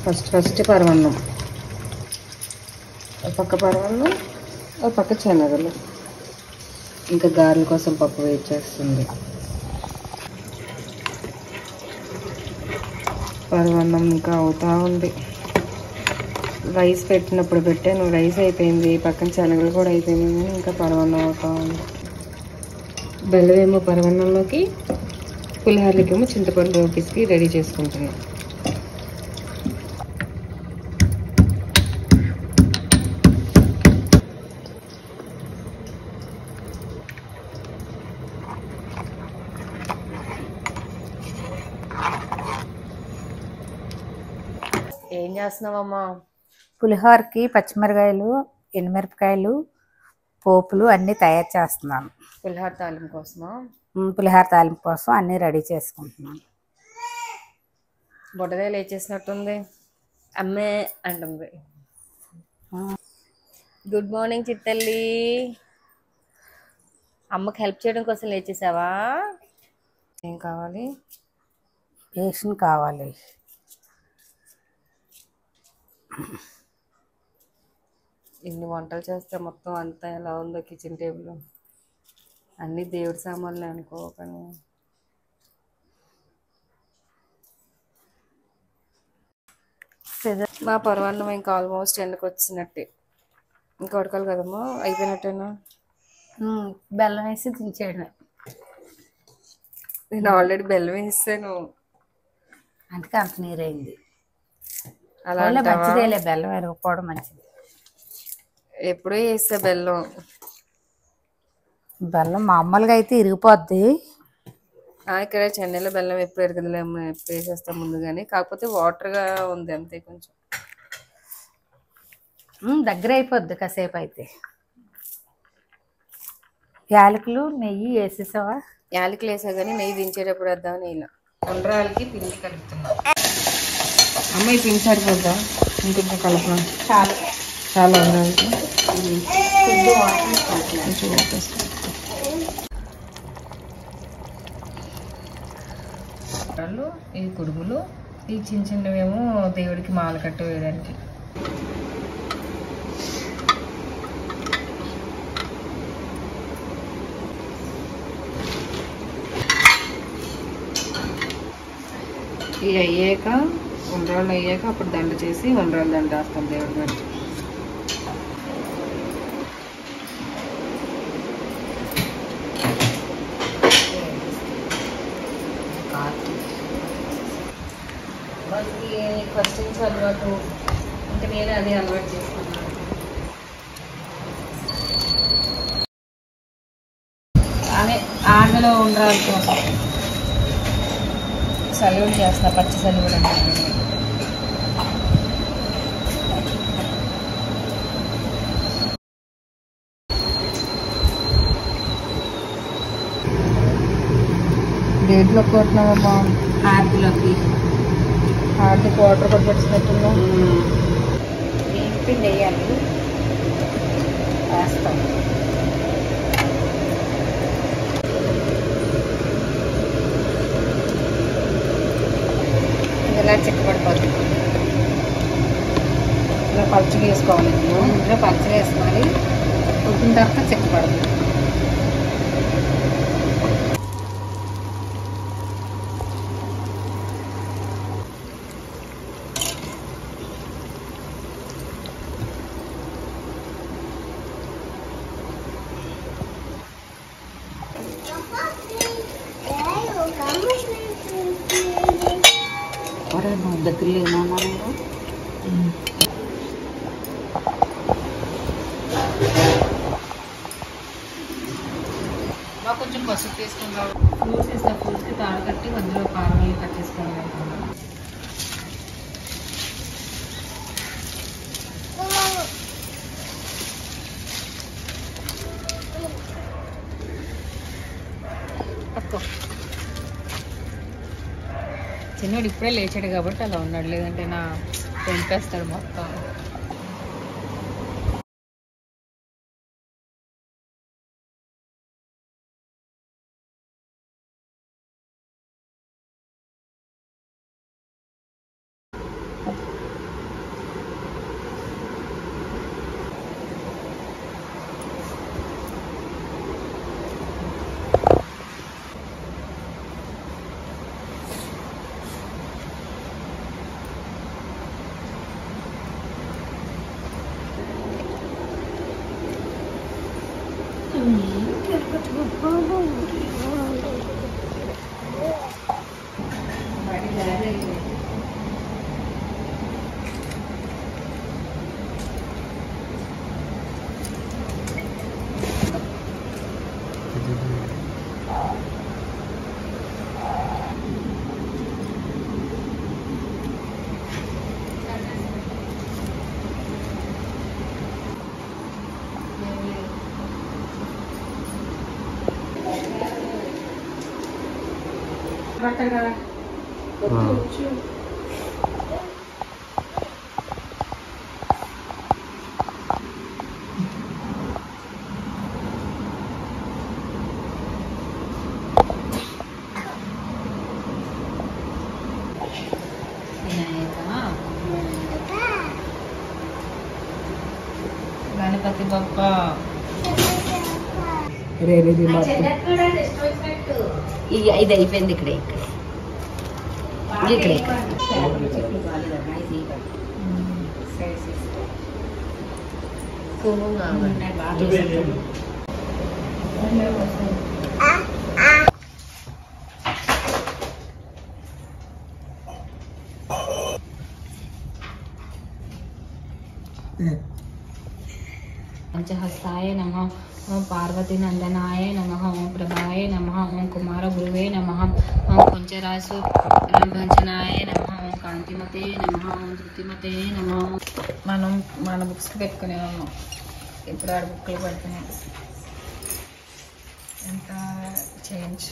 First పరమాన్నం, ఒక పక్క పరమాన్నం, ఒక పక్క శనగలు, ఇంకా గారెల కోసం పప్పు వేడి చేస్తుంది. పరమాన్నం ఇంకా అవుతా ఉంది. రైస్ పెట్టినప్పుడు పెట్టాను, రైస్ అయిపోయింది, పక్కన శనగలు కూడా అయిపోయినాయి, కానీ ఇంకా పరమాన్నం అవుతా ఉంది. బెల్లం ఏమో పరమాన్నంలోకి, పులిహోరలకేమో చింతపండు పిసికి రెడీ చేసుకుంటున్నాను. ఏం చేస్తున్నావమ్మా? పులిహోరకి పచ్చిమిరకాయలు, ఎండుమిరపకాయలు, పోపులు అన్నీ తయారు చేస్తున్నాను. పులిహోర తాలింపు కోసమా? పులిహోర తాలింపు కోసం అన్నీ రెడీ చేసుకుంటున్నాను. బుడ్డదే లేచేసినట్టుంది, అమ్మే అంటుంది. గుడ్ మార్నింగ్ చిట్టల్లి. అమ్మకి హెల్ప్ చేయడం కోసం లేచేసావా? ఏం కావాలి? బేషన్ కావాలి. ఇన్ని వంటలు చేస్తే మొత్తం అంతా ఎలా ఉందో కిచెన్ టేబుల్, అన్నీ దేవుడి సామాన్లు అనుకో. కానీ మా పరమాన్నం ఇంకా ఆల్మోస్ట్ ఎండకు వచ్చినట్టే, ఇంకా ఉడకాలి కదమ్మా. అయిపోయినట్టేనా? బెల్లం వేసి దించేయడమే. నేను ఆల్రెడీ బెల్లం వేసాను, అందుకే అంత నీరైంది. అలా మంచిదేలే, బెల్లం ఎరగకపోవడం మంచిది. ఎప్పుడో వేసా బెల్లం. బెల్లం మామూలుగా అయితే ఇరిగిపోద్ది. ఇక్కడ చెన్నైలో బెల్లం ఎప్పుడు ఎరగదులేమో, ఎప్పుడు వేసేస్తాం ముందుగానే, కాకపోతే వాటర్గా ఉంది అంతే. కొంచెం దగ్గర అయిపోద్ది కాసేపు అయితే. యాలకులు, నెయ్యి వేసేసావా? యాలకులు వేసా కానీ నెయ్యి దించేటప్పుడు వేద్దామని ఇలా. ఉండ్రాలకి పిండి కలుపుతున్నా. అమ్మాయి పిండి సరిపోద్దా? ఇంకొక కలపడం చాలా చాలా ఉండాలి. ఈ కుడుములు, ఈ చిన్న చిన్నవేమో దేవుడికి మాల కట్టు వేయడానికి. ఇవి అయ్యాక, ఉండ్రాళ్ళు అయ్యాక అప్పుడు దండ చేసి ఉండ్రాళ్ళు దండ వేస్తాం దేవుడి మీద. వాళ్ళకి ఫస్ట్ నుంచి అలవాటు, ఇంకా నేను అదే అలవాటు చేసుకున్నాను. అదే ఆటలో ఉండ్రాళ్ళ కోసం సలివిడి చేస్తా, పచ్చి సలివిడి అంటే. దేంట్లో కొట్టినావమ్మా? హారతిలోకి. హారతికి వాటర్ కూడా పెట్టినట్టున్నా. ఏంటి వేయాలి, వేస్తాం. ఇలా చిక్కబడిపోతుంది. ఇలా పలుచగా వేసుకోవాలి. ఇందులో పచ్చడి వేసుకోవాలి, ఉడికిన తర్వాత చిక్కపడుతుంది. దగ్గర ఏమన్నా కొంచెం పసుపు తీసుకుంటాం. ఫ్రూట్స్ వేసిన ఫ్రూట్స్కి తాడు కట్టి అందులో కారం కట్ చేసుకోవాలి. చిన్నోడు ఇప్పుడే లేచాడు కాబట్టి అలా ఉన్నాడు, లేదంటే నా తెంపేస్తాడు మొత్తం. గణపతి బప్ప ఇది అయిపోయింది. ఇక్కడ पंचहस्ताय नमः, ओम पार्वती नंदनाय नमः, ओम प्रभाय नमः, ओम कुमार गुरुवे नमः, ओम कुंचरासु రంభంచనాయ నమః, ఓం కాంతిమతే నమః, ఓం ధృతిమతే నమః. మనం మన బుక్స్ పెట్టుకునే ఉన్నాం. ఇప్పుడు ఆడ బుక్లు పెడుతున్నాం. ఎంత చేంజ్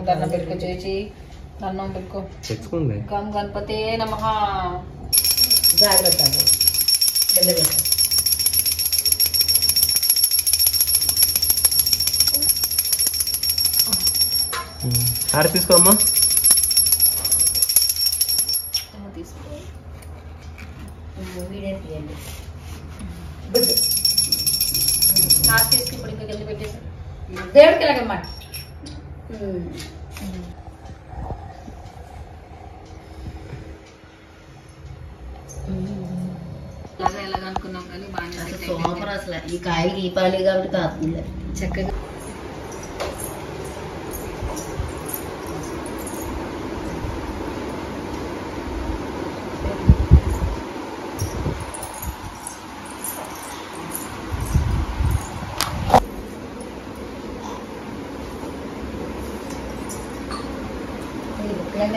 దండం పెట్టుకో చేసి దండం పెట్టుకో తెచ్చుకోండి. గం గణపతే నమః. జాగ్రత్త. ఆడ తీసుకోమ్మా. తీసుకో. నాకు తీసుకు ఇప్పుడు ఇంకా గెలి పెట్టేసి దేవుడికి ఎలాగమ్మా. ఎలాగ అనుకున్నాం కానీ బాగా సూపర్. అసలు ఈ కాయకి ఈ పాలి కాబట్టి కాస్తుంది చక్కగా.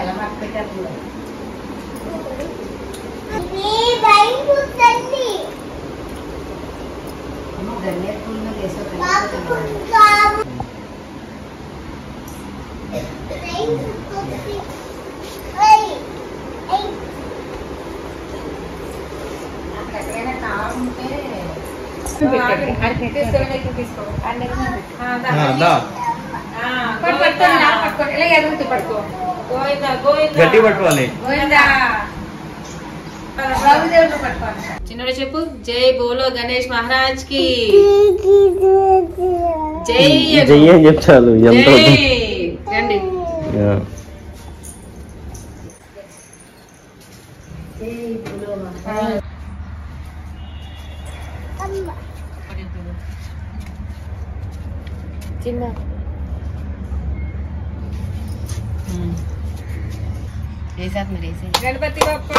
ఎలా మట్టి పెట్టారు. గన్నేరు పూల మీద ఎక్కడైనా కావాలంటే గట్టి పట్టుకోవాలి. చిన్నడు చెప్పు. జై బోలో గణేష్ మహారాజ్ కి జై. జై అని చెప్తాను. రండి. చిన్న వేసాక మీరు వేసే గణపతి బప్ప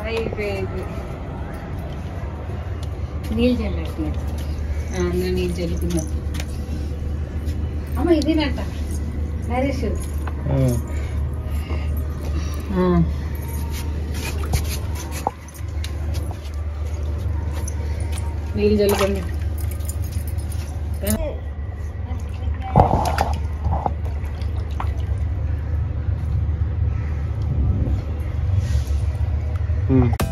అయిపోయింది. నీళ్ళు చల్లట్లేదు. నీళ్ళు జల్లుకున్నా. అమ్మ ఇదేనంట నరేష్. నీళ్ళు జల్లుకోండి. Hmm.